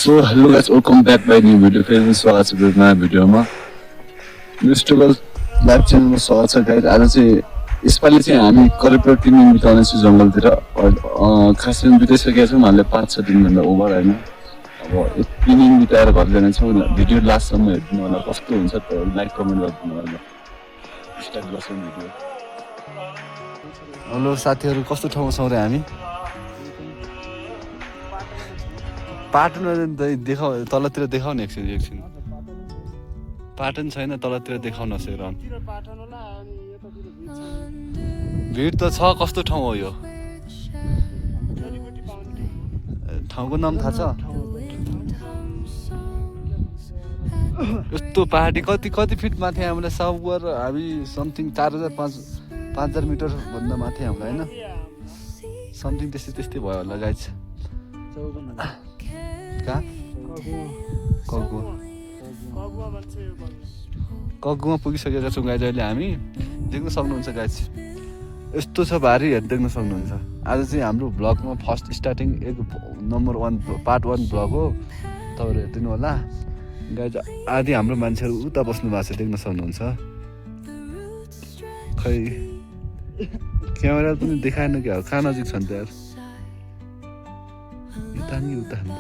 So hello guys welcome back by new video फेरि स्वागत छ नयाँ भिडियोमा स्ट्रगल लाइभ च्यानलमा स्वागत छ गाइस। आज चाहिँ यसपालि चाहिँ हामी करिब 3 दिन बिताउनेछौँ जङ्गलतिर। खास दिन बिताइसकेका छौँ हामीले 5-6 दिनभन्दा ओभर होइन। अब 3 दिन बिताएर घर जानेछौँ। भिडियो लास्टसम्म हेरिदिनु होला, कस्तो हुन्छ त लाइक कमेन्ट गरिदिनु होला। स्टार्ट गर्छौँ भिडियो। हेलो साथीहरू, कस्तो ठाउँमा छौँ रे हामी? पाटन देखाउ, तलतिर देखाउने एकछिन। पाटन छैन, तलतिर देखाउन सेरन। भिड त छ, कस्तो ठाउँ हो यो? ठाउँको नाम थाहा छ? यस्तो पहाडी कति फिट माथि हामीलाई सबवर हामी समथिङ 4,000-5,000 मिटर भन्दा माथि हामीलाई होइन, समथिङ त्यस्तै भयो होला गाइज। कहाँ? कगुमा पुगिसकेका छौँ गाइज। अहिले हामी देख्न सक्नुहुन्छ गाइज, यस्तो छ भारी हेर, देख्न सक्नुहुन्छ। आज चाहिँ हाम्रो ब्लगमा first starting number 1 part 1 blog हो। तपाईँहरू हेरिदिनु होला गाइज। आदि हाम्रो मान्छेहरू उता बस्नु भएको छ, देख्न सक्नुहुन्छ। खै क्यामेरा पनि देखाएन क्या, कहाँ नजिक छ नि त यार? उता नि उता नि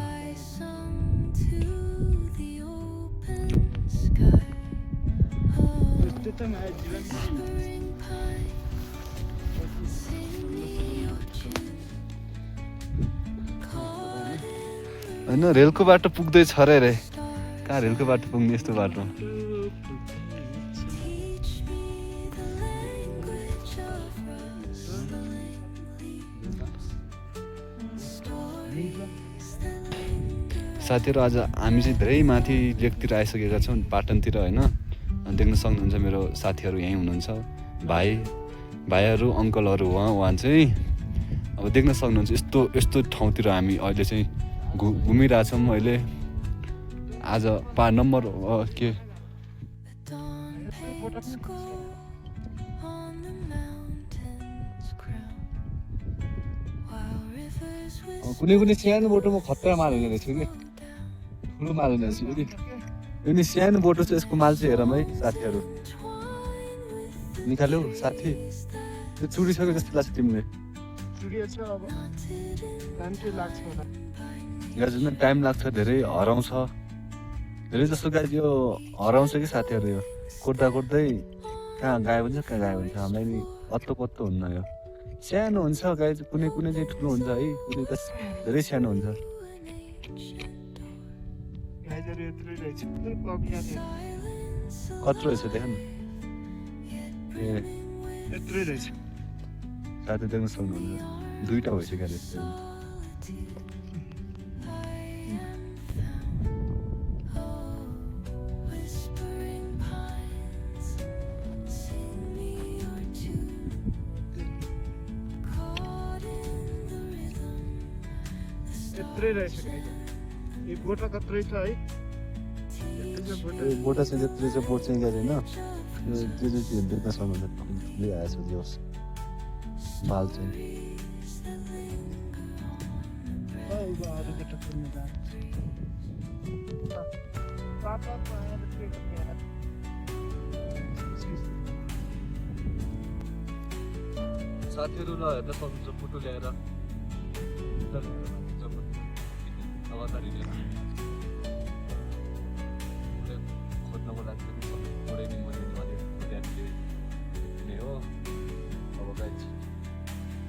होइन, रेलको बाटो पुग्दैछ अरे रे। कहाँ रेलको बाटो पुग्ने यस्तो बाटो? साथीहरू, आज हामी चाहिँ धेरै माथि लेकतिर आइसकेका छौँ, पाटनतिर होइन। देख्न सक्नुहुन्छ मेरो साथीहरू यहीँ हुनुहुन्छ, भाइहरू अङ्कलहरू। उहाँ चाहिँ अब देख्न सक्नुहुन्छ यस्तो ठाउँतिर हामी अहिले चाहिँ घुमिरहेछौँ। अहिले आज नम्बर के कुनै सानो बोटोमा खतरा माल हुने रहेछ कि ठुलो माल हुने रहेछ कि। यो नि सानो बोटो छ, यसको माल चाहिँ हेरौँ है साथीहरू। निकाल्यौ साथी, त्यो चुडिसक्यो जस्तो लाग्छ तिमीले? गाइज टाइम लाग्छ, धेरै हराउँछ, धेरै जस्तो गाइज यो हराउँछ कि साथीहरू। यो कोट्दै कहाँ गायब हुन्छ, हामीलाई नि पत्तो हुन्न। यो सानो हुन्छ गाइज, कुनै चाहिँ ठुलो हुन्छ है, कुनै त धेरै सानो हुन्छ। कत्रो रहेछ देख न। ए यत्रै रहेछ साथी, देख्न सक्नुहुन्छ। 2टा भइसक्यो यस्तो। यत्रै रहेछ यो बोटा कत्रै छ है। बोटा चाहिँ जत्रै छ, बोट चाहिँ गाइज होइन। त्यो चाहिँ देख्न सक्नुहुन्छ, ठुलै आएछ त्यो माल चाहिँ। साथीहरू ल हेर्न सक्नुहुन्छ, फोटो ल्याएर खोज्नको लागि हो। अब गाइज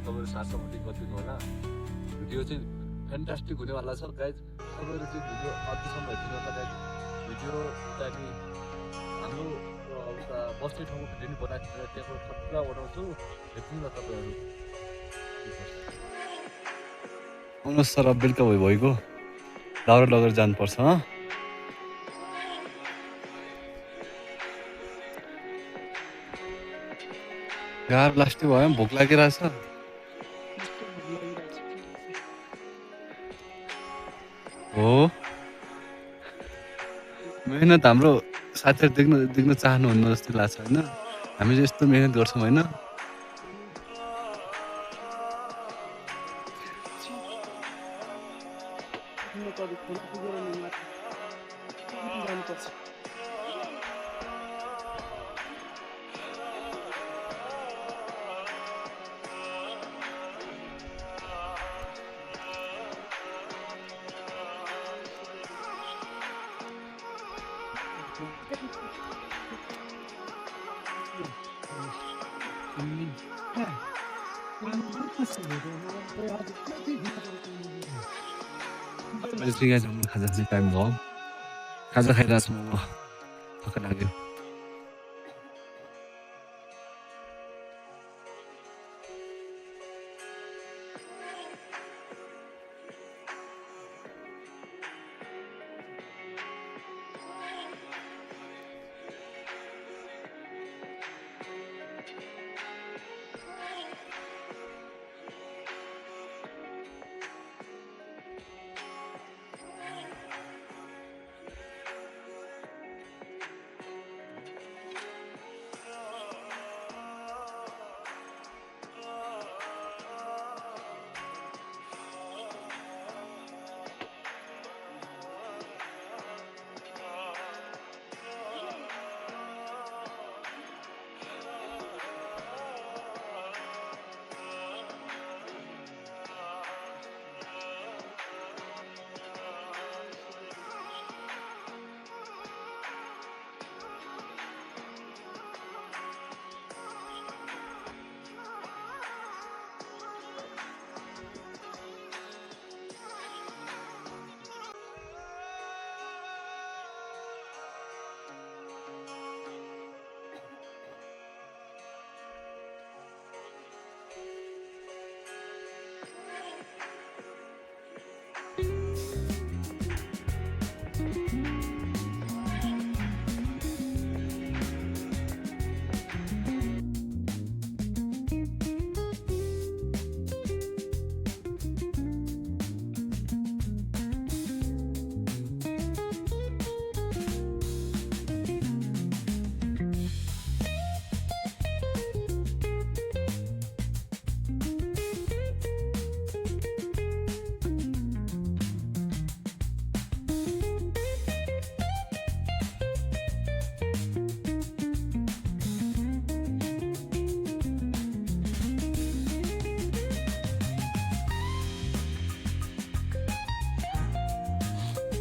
तपाईँहरू साथ सपोर्टिङ गरिदिनु होला। भिडियो चाहिँ फ्यान्टास्टिक हुनेवाला छ गाइज। तपाईँहरू चाहिँ भिडियो अझसम्म हेरिदिनु होला गाइज। भिडियो चाहिँ हाम्रो उता बस्ने ठाउँको भिडियो नि बनाइदिएर त्यहाँको खतरा बनाउँछु, हेर्नु न तपाईँहरू। आउनुहोस् सर, अब बेलुका भइगयो, दाउरा लगेर जानुपर्छ। गाह्रो लास्टै भयो, भोक लागिरहेछ। हो, मेहनत हाम्रो साथीहरू देख्न चाहनुहुन्न जस्तो लाग्छ होइन। हामी चाहिँ यस्तो मेहनत गर्छौँ होइन। म त अलिक खोला पुगेर नि माथि जानुपर्छ खाजा चाहिँ टाइम भयो खाजा खाइरहेको छु म भर्खर लाग्यो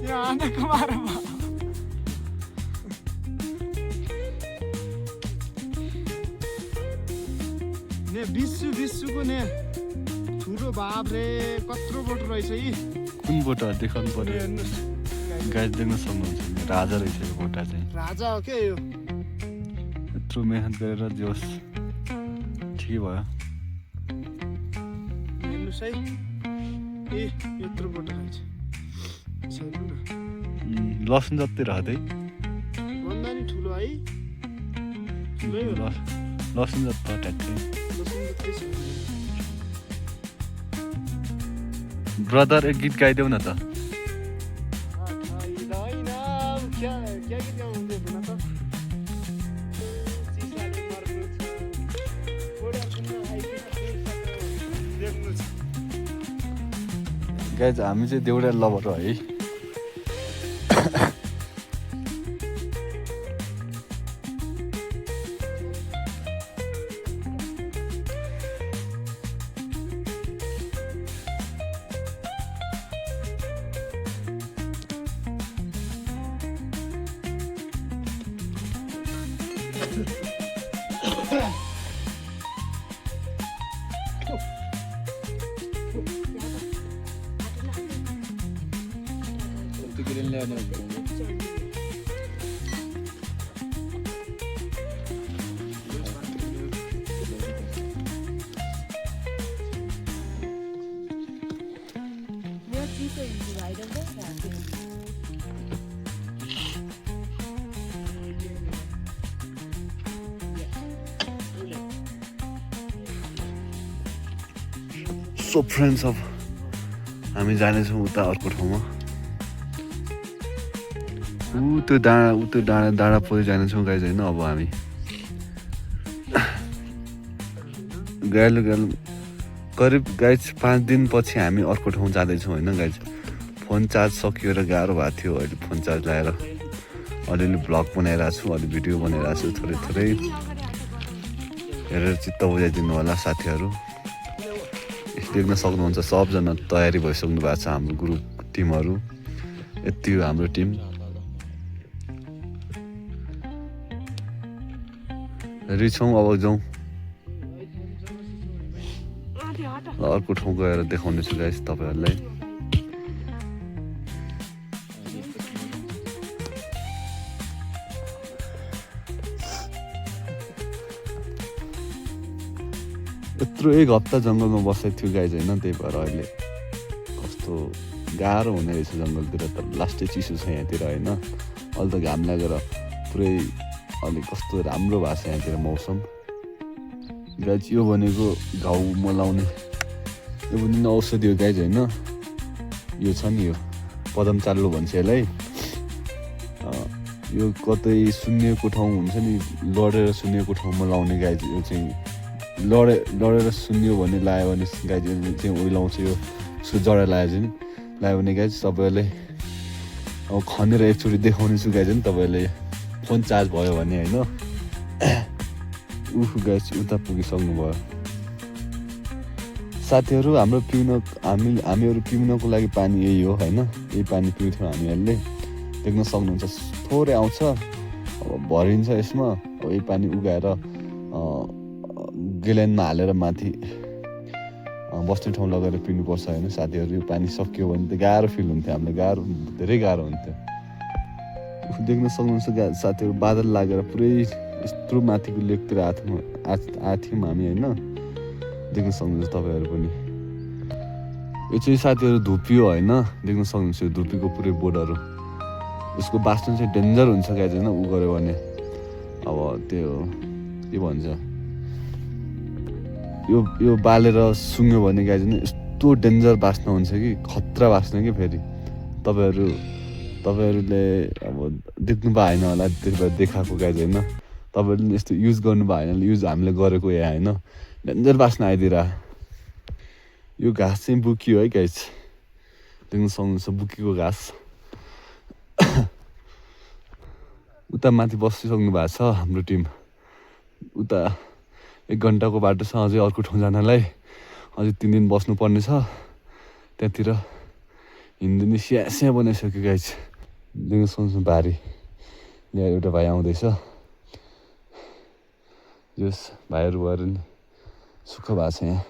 यहाँ आँखाको बारेमा ने विश्वको ने ठुलो भाव रे कत्रो बोट रहेछ यी कुन बोटा देखाउनु पर्यो हेर्नुहोस् गाइड देख्न सक्नुहुन्छ राजा रहेछ यो बोटा चाहिँ राजा हो क्या यो यत्रो मेहनत गरेर जोस् ठिकै भयो हेर्नुहोस् है ए यत्रो बोट रहेछ लसुन जति रहँदै भन्दा नि ठुलो है ठुलै हो लसुन जति ट्याक्कै ब्रदर एक गीत गाइदेऊ न त गाइज हामी चाहिँ देउडा लभर हो है सो फ्रेन्ड्स अफ हामी जानेछौँ उता अर्को ठाउँमा त्यो डाँडा पऱ्यो जानेछौँ गाइज होइन अब हामी गाइलो करिब गाइज 5 दिनपछि हामी अर्को ठाउँ जाँदैछौँ होइन गाइज फोन चार्ज सकियो र गाह्रो भएको थियो अहिले फोन चार्ज लगाएर अलिअलि भ्लग बनाइरहेको छु अलि भिडियो बनाइरहेको छु थोरै थोरै हेरेर चित्त बुझाइदिनु होला साथीहरू देख्न सक्नुहुन्छ सबजना तयारी भइसक्नु भएको छ हाम्रो ग्रुप टिमहरू यति हो हाम्रो टिम रेडी छौँ अब जाउँ अर्को ठाउँ गएर देखाउनेछु गाइस तपाईँहरूलाई यत्रो एक हप्ता जङ्गलमा बसेको थियो गाइस होइन त्यही भएर अहिले कस्तो गाह्रो हुने रहेछ जङ्गलतिर तर लास्टै चिसो छ यहाँतिर होइन अहिले त घाम लागेर पुरै अलिक कस्तो राम्रो भएको छ यहाँतिर मौसम गाइस यो भनेको घाउमा लाउने यो पनि औषधि हो गाइस होइन यो छ नि यो पदम चाल्लो भन्छ यसलाई यो कतै सुन्निएको ठाउँ हुन्छ नि लडेर सुन्निएको ठाउँमा लाउने गाइस यो चाहिँ लडेर सुन्यो भने लायो भने गाइस चाहिँ ओइलाउँछ यो उसको जरा लायो चाहिँ लायो भने गाइस तपाईँहरूले अब खनेर एकचोटि देखाउने छु गाइस नि तपाईँहरूले फोन चार्ज भयो भने होइन गाइस उता पुगिसक्नु भयो साथीहरू हाम्रो हामीहरू पिउनको लागि पानी यही हो होइन यही पानी पिउँथ्यौँ हामीहरूले देख्न सक्नुहुन्छ थोरै आउँछ अब भरिन्छ यसमा अब यही पानी उगाएर ग्यालेनमा हालेर माथि बस्ने ठाउँ लगेर पिउनुपर्छ होइन साथीहरू यो पानी सकियो भने त गाह्रो फिल हुन्थ्यो हामीलाई धेरै गाह्रो हुन्थ्यो देख्न सक्नुहुन्छ साथीहरू बादल लागेर पुरै यत्रो माथिको लेकतिर आएको थियौँ हामी होइन देख्न सक्नुहुन्छ तपाईँहरू पनि यो चाहिँ साथीहरू धुपी हो होइन देख्न सक्नुहुन्छ यो धुपीको पुरै बोर्डहरू यसको बाँच्नु चाहिँ डेन्जर हुन्छ गाइस होइन उ गऱ्यो भने अब त्यो के भन्छ यो बालेर सुँग्यो भने गाइस होइन यस्तो डेन्जर बास्ना हुन्छ कि खतरा बास्ना कि फेरि तपाईँहरूले अब देख्नु भएन होला त्यही भएर देखाएको गाइस होइन तपाईँहरूले यस्तो युज गर्नु भएन युज हामीले गरेको यहाँ होइन डेन्जर बास्ना आइदिएर यो घाँस चाहिँ बुकियो है गाइस देख्न सक्नुहुन्छ बुकीको घाँस उता माथि बसिसक्नु भएको छ हाम्रो टिम उता 1 घन्टाको बाटो छ अझै अर्को ठाउँ जानलाई अझै 3 दिन बस्नुपर्ने छ त्यहाँतिर हिँड्नु स्या बनाइसक्यो गाइस देख्न सक्नुहुन्छ भारी यहाँ एउटा भाइ आउँदैछ जस भाइहरू भएर नि सुख भएको छ यहाँ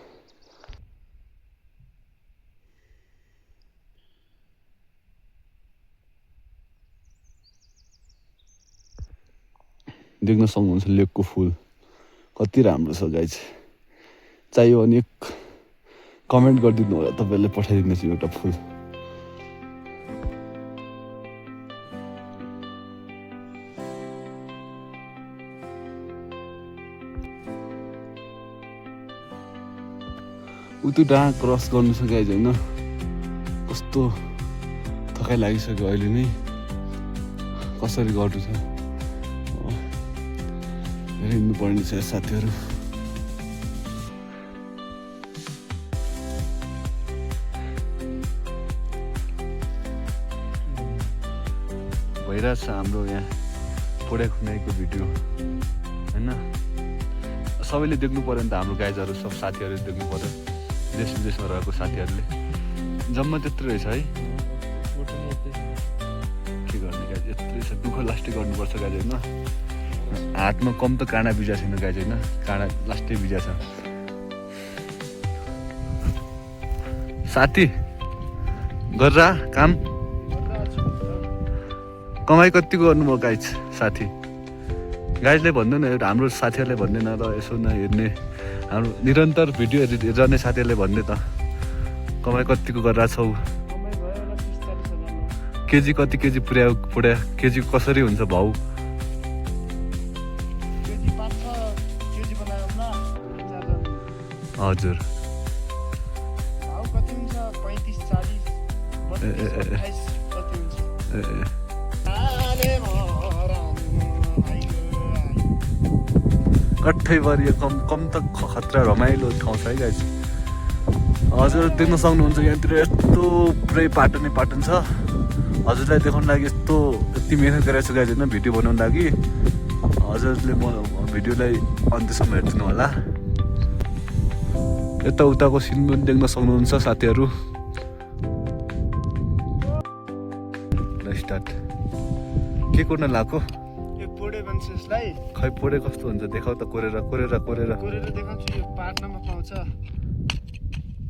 देख्न सक्नुहुन्छ लेकको फुल कति राम्रो छ गाइस चाहियो भने कमेन्ट गरिदिनु होला तपाईँहरूले पठाइदिनुहोस् एउटा फुल उतो डाँडा क्रस गर्नु छ गाइस होइन कस्तो थकाइ लागिसक्यो अहिले नै कसरी गर्नु छ धेरै हिँड्नुपर्ने छ साथीहरू भइरहेछ हाम्रो यहाँ फोडा खुनाइको भिडियो होइन सबैले देख्नु पऱ्यो नि त हाम्रो गाइजहरू सब साथीहरूले देख्नु पऱ्यो देश विदेशमा रहेको साथीहरूले जम्मा त्यत्रो रहेछ है के गर्ने गाइज यत्रो रहेछ दुःख लास्टै गर्नुपर्छ गाइज होइन हातमा कम त काँडा बिजा छैन गाइज होइन काँडा लास्टै बिजा छ साथी गरेर काम कमाइ कति गर्नुभयो गाइज साथी गाइजलाई भन्नु न एउटा हाम्रो साथीहरूलाई भन्दैन र यसो नहेर्ने हाम्रो निरन्तर भिडियो हेर्ने साथीहरूले भन्ने त कमाइ कतिको गरेर छौ केजी कति केजी पुर्या केजी कसरी हुन्छ भाउ हजुर कठैभरि कम त खतरा रमाइलो ठाउँ छ है गाइस हजुर देख्न सक्नुहुन्छ यहाँतिर यस्तो पुरै पाटन छ हजुरलाई देखाउनु लागि यति मिहिनेत गरेको छु गाइज होइन भिडियो बनाउनु लागि हजुरले भिडियोलाई अन्त्यसम्म हेरिदिनु होला यता उताको सिन पनि देख्न सक्नुहुन्छ साथीहरू स्टार्ट के कोर्न लाएको यो पोडे भन्छ यसलाई खै पोडे कस्तो हुन्छ देखाउ त कोरेर देखाउँछु यो पाट्नमा पाउँछ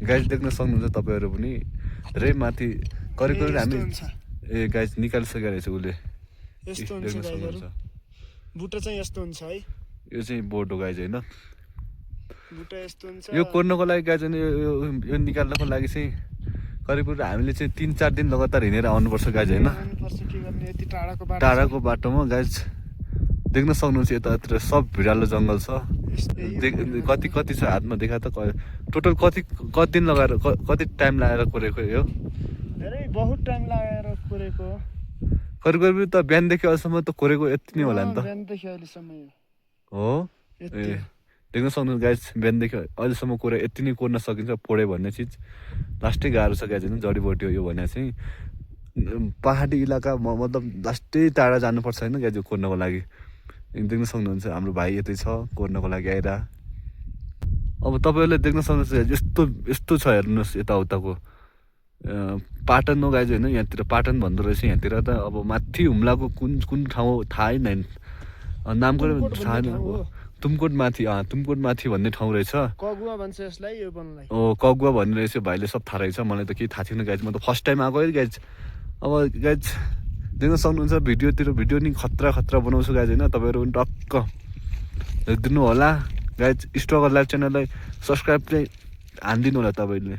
गाइज देख्न सक्नुहुन्छ तपाईँहरू पनि धेरै माथि करिब हामी ए गाइज निकालिसकेको रहेछ उसले यस्तो हुन्छ गाइजहरु बुटा चाहिँ यस्तो हुन्छ है यो चाहिँ बोर्ड हो गाइज होइन बुटा यस्तो हुन्छ यो कोर्नको लागि गाइज होइन यो निकाल्नको लागि चाहिँ करिब हामीले चाहिँ 3-4 दिन लगातार हिँडेर आउनुपर्छ गाइज होइन टाढाको बाटोमा गाइज देख्न सक्नुहुन्छ यतातिर सब भिरालो जङ्गल छ कति छ हातमा देखा त टोटल कति दिन लगाएर कति टाइम लगाएर कोरेको यो धेरै बहुत टाइम लगाएर कोरेको करिब त बिहानदेखि अहिलेसम्म त कोरेको यति नै होला नि त बिहानदेखि अहिलेसम्म हो ए देख्न सक्नुहुन्छ गाइज बिहानदेखि अहिलेसम्म कोरे यति नै कोर्न सकिन्छ पोडे भन्ने चिज लास्टै गाह्रो छ गाइज होइन जडीबुटी हो यो भने चाहिँ पहाडी इलाका मतलब लास्टै टाढा जानुपर्छ होइन गाइज यो कोर्नको लागि देख्न सक्नुहुन्छ हाम्रो भाइ यतै छ कोर्नको लागि आएर अब तपाईँहरूले देख्न सक्नुहुन्छ यस्तो छ हेर्नुहोस् यताउताको पाटन हो गाइज होइन यहाँतिर पाटन भन्दो रहेछ यहाँतिर त अब माथि हुम्लाको कुन ठाउँ थाहै नै नामको थाहा नै तुमकोट माथि भन्ने ठाउँ रहेछ कगुवा भन्छ यसलाई यो बनलाई कगुवा भन्ने रहेछ भाइले सब थाहा रहेछ मलाई त केही थाहा थिएन गाइज म त फर्स्ट टाइम आएको है गाइज अब गाइज देख्न सक्नुहुन्छ भिडियो नि खतरा बनाउँछु गाइज होइन तपाईँहरू पनि टक्क हेरिदिनु होला गाइज स्ट्रगल लाइफ च्यानललाई सब्सक्राइब चाहिँ हानिदिनु होला तपाईँले